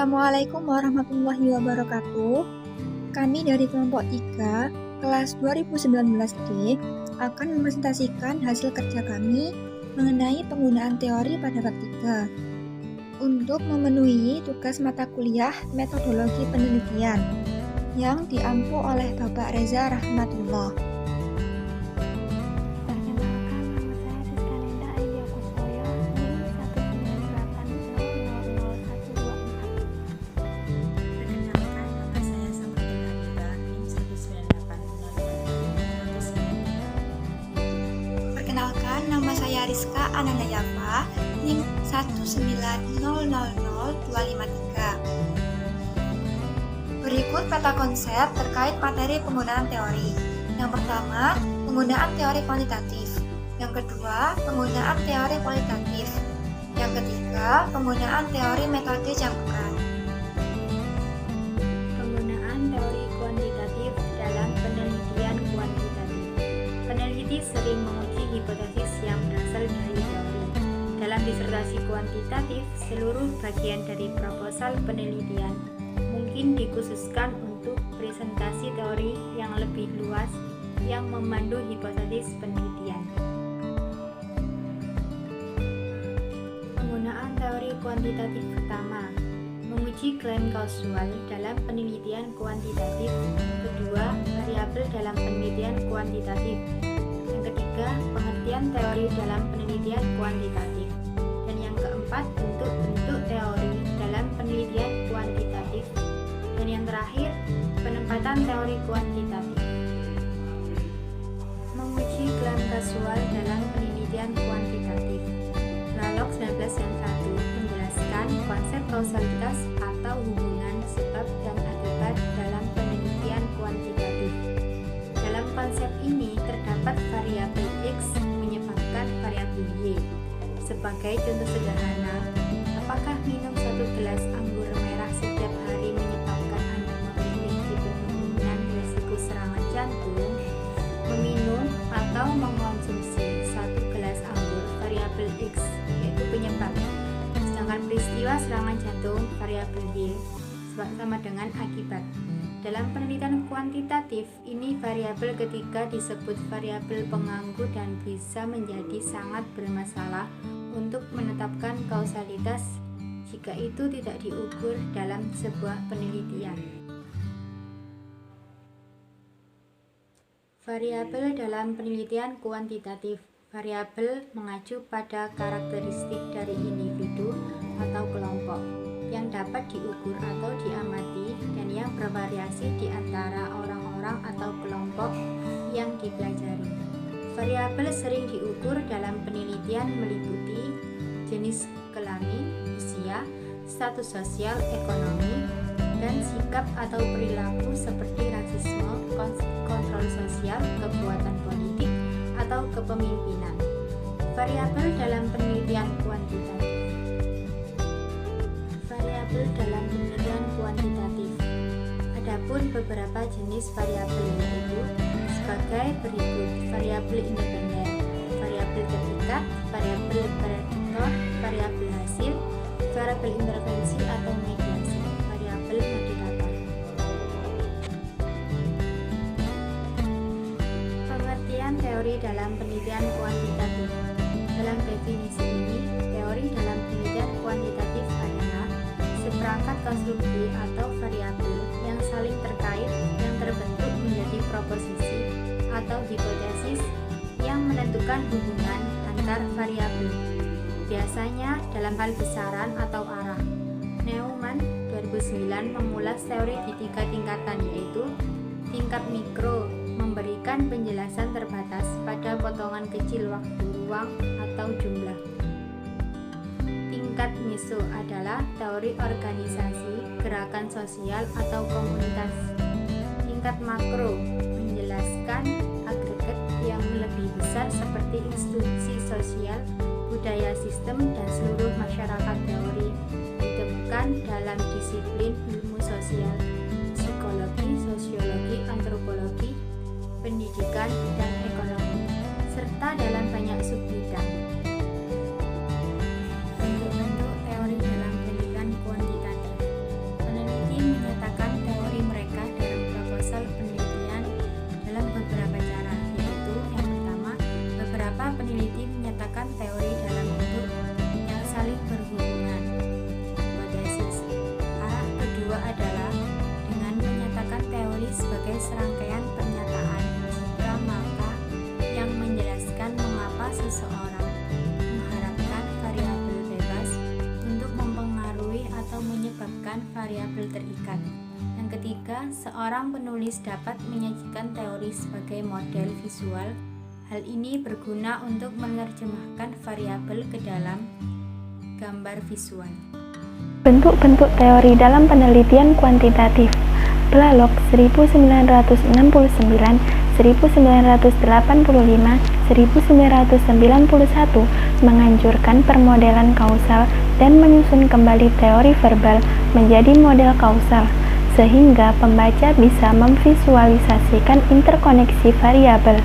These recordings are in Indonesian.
Assalamualaikum warahmatullahi wabarakatuh. Kami dari kelompok 3, kelas 2019D akan mempresentasikan hasil kerja kami mengenai penggunaan teori pada bab 3 untuk memenuhi tugas mata kuliah metodologi penelitian yang diampu oleh Bapak Reza Rahmatullah. Perkenalkan, nama saya Rizka Ananda Yafa, NIM 190000253. Berikut peta konsep terkait materi penggunaan teori. Yang pertama, penggunaan teori kuantitatif. Yang kedua, penggunaan teori kualitatif. Yang ketiga, penggunaan teori metode campuran. Penggunaan teori kuantitatif dalam penelitian kuantitatif. Peneliti sering menguji hipotesis yang berasal dari teori. Dalam disertasi kuantitatif, seluruh bagian dari proposal penelitian mungkin dikhususkan untuk presentasi teori yang lebih luas yang memandu hipotesis penelitian. Penggunaan teori kuantitatif pertama, menguji klaim kausal dalam penelitian kuantitatif. Kedua, variabel dalam penelitian kuantitatif. Yang ketiga, pengertian teori dalam penelitian kuantitatif. Dan yang keempat, bentuk-bentuk teori dalam penelitian kuantitatif. Dan yang terakhir, penempatan teori kuantitatif. Menguji klaim kausal dalam penelitian kuantitatif. Prolog 1991 menjelaskan konsep kausalitas atau hubungan sebab dan akibat dalam penelitian kuantitatif. Dalam konsep ini terdapat variabel X menyebabkan variabel Y. Sebagai contoh sederhana, apakah minum 1 gelas anggur merah setiap hari menyebabkan Anda memiliki kemungkinan risiko serangan jantung? Meminum atau mengkonsumsi 1 gelas anggur, variabel X yaitu penyebab, sedangkan peristiwa serangan jantung, variabel Y, sama dengan akibat. Dalam penelitian kuantitatif, ini variabel ketiga disebut variabel pengganggu dan bisa menjadi sangat bermasalah untuk menetapkan kausalitas jika itu tidak diukur dalam sebuah penelitian. Variabel dalam penelitian kuantitatif. Variabel mengacu pada karakteristik dari individu atau kelompok yang dapat diukur atau diamati dan yang bervariasi di antara orang-orang atau kelompok yang dipelajari. Variabel sering diukur dalam penelitian meliputi jenis kelamin, usia, status sosial, ekonomi, dan sikap atau perilaku seperti rasisme, kontrol sosial, kekuatan politik, atau kepemimpinan. Variabel dalam penelitian kuantitatif. Variabel dalam penelitian kuantitatif. Adapun beberapa jenis variabel yaitu sebagai berikut: variabel independen, variabel terikat, variabel prediktor, variabel hasil, variabel intervensi atau mediasi, variabel moderator. Pengertian teori dalam penelitian kuantitatif. Dalam definisi ini, teori dalam penelitian kuantitatif adalah seperangkat konstruksi atau variabel yang saling terkait yang terbentuk menjadi proposisi atau hipotesis yang menentukan hubungan antar variabel, biasanya dalam hal besaran atau arah. Neumann 2009 mengulas teori di 3 tingkatan, yaitu tingkat mikro memberikan penjelasan terbatas pada potongan kecil waktu, ruang, atau jumlah. Tingkat meso adalah teori organisasi, gerakan sosial, atau komunitas. Tingkat makro menjelaskan agregat yang lebih besar seperti institusi sosial, budaya sistem, dan seluruh masyarakat. Teori ditemukan dalam disiplin ilmu sosial, psikologi, sosiologi, antropologi, pendidikan, dan ekonomi, serta dalam banyak subbidang. Bentuk-bentuk teori dalam penelitian kuantitatif. Jika seorang penulis dapat menyajikan teori sebagai model visual, hal ini berguna untuk menerjemahkan variabel ke dalam gambar visual. Bentuk-bentuk teori dalam penelitian kuantitatif. Blalock 1969, 1985, 1991 menganjurkan permodelan kausal dan menyusun kembali teori verbal menjadi model kausal, sehingga pembaca bisa memvisualisasikan interkoneksi variabel.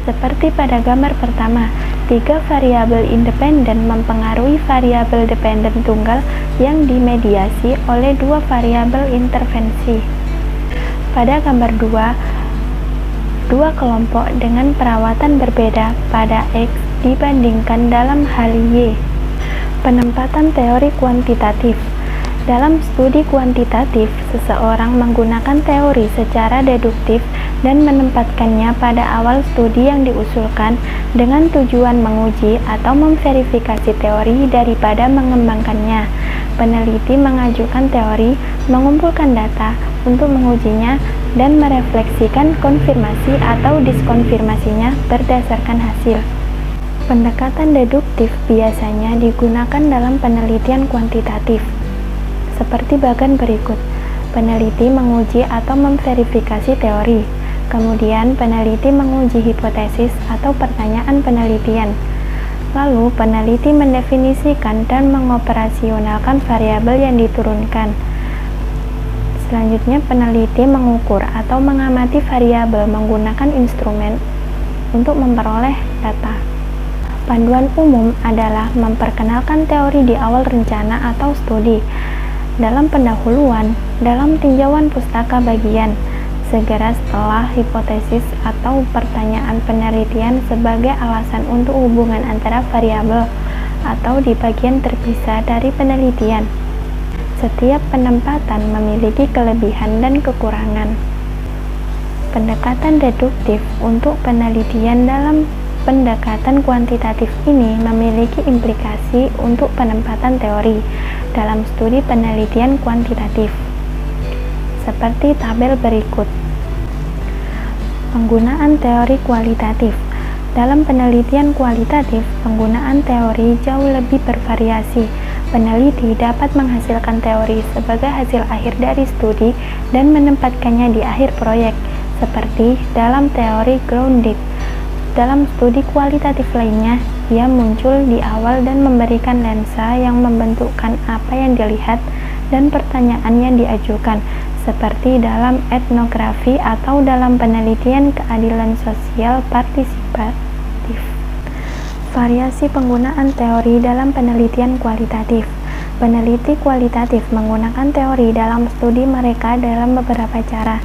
Seperti pada gambar pertama, 3 variabel independen mempengaruhi variabel dependen tunggal yang dimediasi oleh 2 variabel intervensi. Pada gambar 2, 2 kelompok dengan perawatan berbeda pada X dibandingkan dalam hal Y. Penempatan teori kuantitatif. Dalam studi kuantitatif, seseorang menggunakan teori secara deduktif dan menempatkannya pada awal studi yang diusulkan dengan tujuan menguji atau memverifikasi teori daripada mengembangkannya. Peneliti mengajukan teori, mengumpulkan data untuk mengujinya, dan merefleksikan konfirmasi atau diskonfirmasinya berdasarkan hasil. Pendekatan deduktif biasanya digunakan dalam penelitian kuantitatif. Seperti bagan berikut, peneliti menguji atau memverifikasi teori, kemudian peneliti menguji hipotesis atau pertanyaan penelitian, lalu peneliti mendefinisikan dan mengoperasionalkan variabel yang diturunkan. Selanjutnya, peneliti mengukur atau mengamati variabel menggunakan instrumen untuk memperoleh data. Panduan umum adalah memperkenalkan teori di awal rencana atau studi, dalam pendahuluan, dalam tinjauan pustaka bagian, segera setelah hipotesis atau pertanyaan penelitian sebagai alasan untuk hubungan antara variabel, atau di bagian terpisah dari penelitian. Setiap penempatan memiliki kelebihan dan kekurangan. Pendekatan deduktif untuk penelitian dalam pendekatan kuantitatif ini memiliki implikasi untuk penempatan teori dalam studi penelitian kuantitatif, seperti tabel berikut. Penggunaan teori kualitatif. Dalam penelitian kualitatif, penggunaan teori jauh lebih bervariasi. Peneliti dapat menghasilkan teori sebagai hasil akhir dari studi dan menempatkannya di akhir proyek, seperti dalam teori grounded. Dalam studi kualitatif lainnya, ia muncul di awal dan memberikan lensa yang membentukkan apa yang dilihat dan pertanyaan yang diajukan, seperti dalam etnografi atau dalam penelitian keadilan sosial partisipatif. Variasi penggunaan teori dalam penelitian kualitatif. Peneliti kualitatif menggunakan teori dalam studi mereka dalam beberapa cara.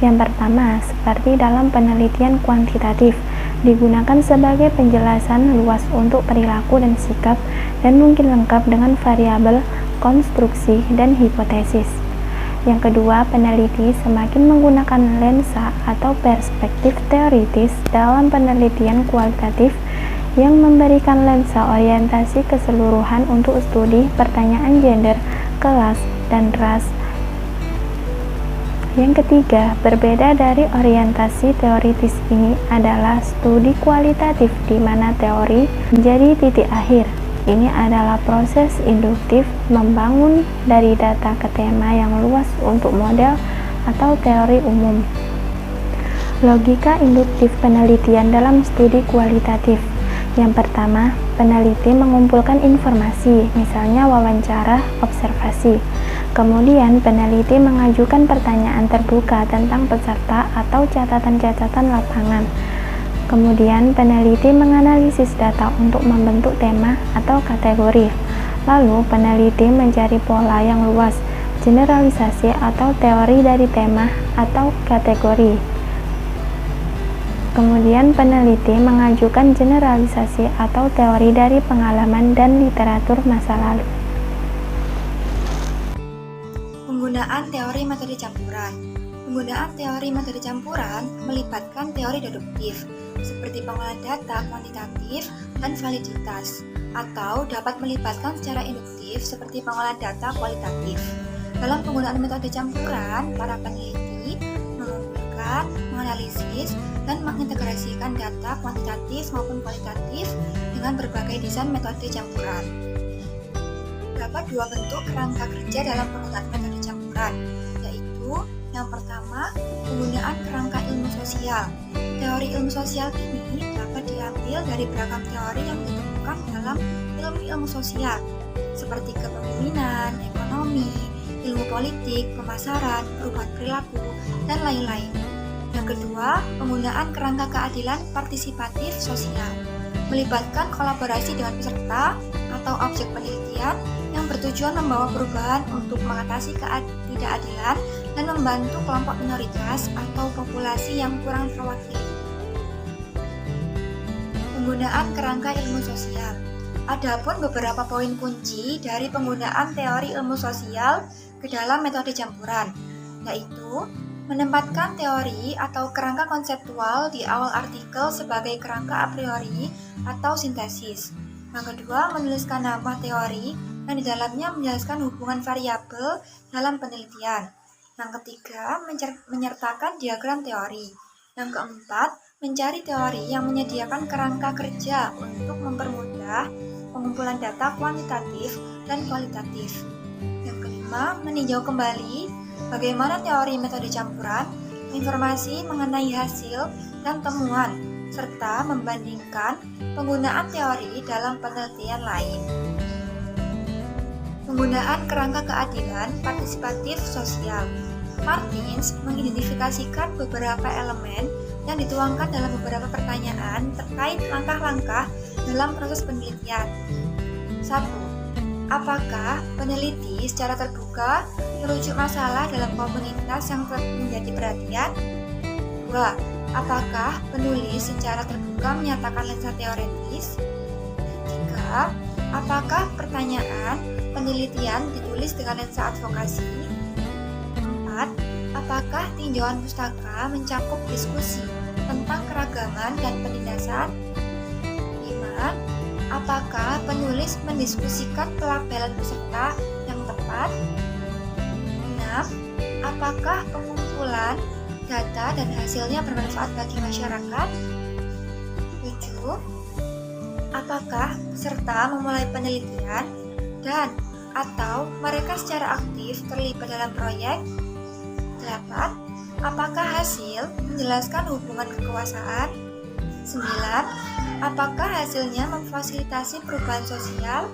Yang pertama, seperti dalam penelitian kuantitatif, digunakan sebagai penjelasan luas untuk perilaku dan sikap, dan mungkin lengkap dengan variabel, konstruksi, dan hipotesis. Yang kedua, peneliti semakin menggunakan lensa atau perspektif teoritis dalam penelitian kualitatif yang memberikan lensa orientasi keseluruhan untuk studi pertanyaan gender, kelas, dan ras. Yang ketiga, berbeda dari orientasi teoritis ini adalah studi kualitatif di mana teori menjadi titik akhir. Ini adalah proses induktif membangun dari data ke tema yang luas untuk model atau teori umum. Logika induktif penelitian dalam studi kualitatif. Yang pertama, peneliti mengumpulkan informasi, misalnya wawancara, observasi. Kemudian, peneliti mengajukan pertanyaan terbuka tentang peserta atau catatan-catatan lapangan. Kemudian, peneliti menganalisis data untuk membentuk tema atau kategori. Lalu, peneliti mencari pola yang luas, generalisasi atau teori dari tema atau kategori. Kemudian, peneliti mengajukan generalisasi atau teori dari pengalaman dan literatur masa lalu. Penggunaan teori metode campuran. Penggunaan teori metode campuran melibatkan teori deduktif, seperti pengolahan data kuantitatif dan validitas, atau dapat melibatkan secara induktif seperti pengolahan data kualitatif. Dalam penggunaan metode campuran, para peneliti mengumpulkan, menganalisis, dan mengintegrasikan data kuantitatif maupun kualitatif dengan berbagai desain metode campuran. Terdapat dua bentuk kerangka kerja dalam penggunaan metode campuran, yaitu yang pertama, penggunaan kerangka ilmu sosial. Teori ilmu sosial ini dapat diambil dari beragam teori yang ditemukan dalam ilmu sosial, seperti kepemimpinan, ekonomi, ilmu politik, pemasaran, perubahan perilaku, dan lain-lain. Yang kedua, penggunaan kerangka keadilan partisipatif sosial, melibatkan kolaborasi dengan peserta atau objek penelitian yang bertujuan membawa perubahan untuk mengatasi ketidakadilan dan membantu kelompok minoritas atau populasi yang kurang terwakili. Penggunaan kerangka ilmu sosial. Adapun beberapa poin kunci dari penggunaan teori ilmu sosial ke dalam metode campuran, yaitu menempatkan teori atau kerangka konseptual di awal artikel sebagai kerangka a priori atau sintesis. Yang kedua, menuliskan nama teori yang di dalamnya menjelaskan hubungan variabel dalam penelitian. Yang ketiga, menyertakan diagram teori. Yang keempat, mencari teori yang menyediakan kerangka kerja untuk mempermudah pengumpulan data kuantitatif dan kualitatif. Yang kelima, meninjau kembali bagaimana teori metode campuran, informasi mengenai hasil dan temuan, serta membandingkan penggunaan teori dalam penelitian lain. Penggunaan kerangka keadilan partisipatif sosial. Martins mengidentifikasikan beberapa elemen yang dituangkan dalam beberapa pertanyaan terkait langkah-langkah dalam proses penelitian. 1. Apakah peneliti secara terbuka merujuk masalah dalam komunitas yang menjadi perhatian? 2. Apakah penulis secara terbuka menyatakan lensa teoretis? 3. Apakah pertanyaan penelitian ditulis dengan lensa advokasi? 4. Apakah tinjauan pustaka mencakup diskusi tentang keragaman dan penindasan? 5. Apakah penulis mendiskusikan pelabelan peserta yang tepat? 6. Apakah pengumpulan data dan hasilnya bermanfaat bagi masyarakat? 7. Apakah peserta memulai penelitian dan atau mereka secara aktif terlibat dalam proyek? 8. Apakah hasil menjelaskan hubungan kekuasaan? 9. Apakah hasilnya memfasilitasi perubahan sosial?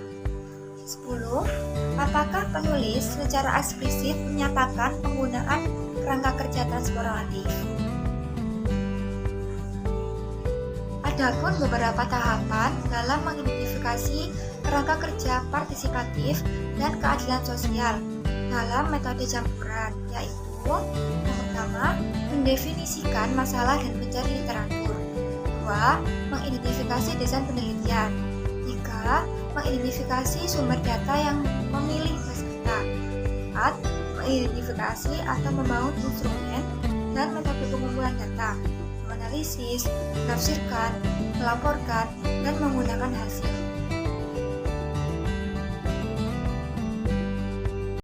10. Apakah penulis secara eksplisit menyatakan penggunaan kerangka kerja transformatif? Adapun beberapa tahapan dalam mengidentifikasi kerangka kerja partisipatif dan keadilan sosial dalam metode campuran, yaitu yang pertama, mendefinisikan masalah dan mencari literatur. 2. Mengidentifikasi desain penelitian. 3. Mengidentifikasi sumber data yang memilih peserta. 4. Mengidentifikasi atau membangun instrumen dan metode pengumpulan data, menganalisis, menafsirkan, melaporkan, dan menggunakan hasil.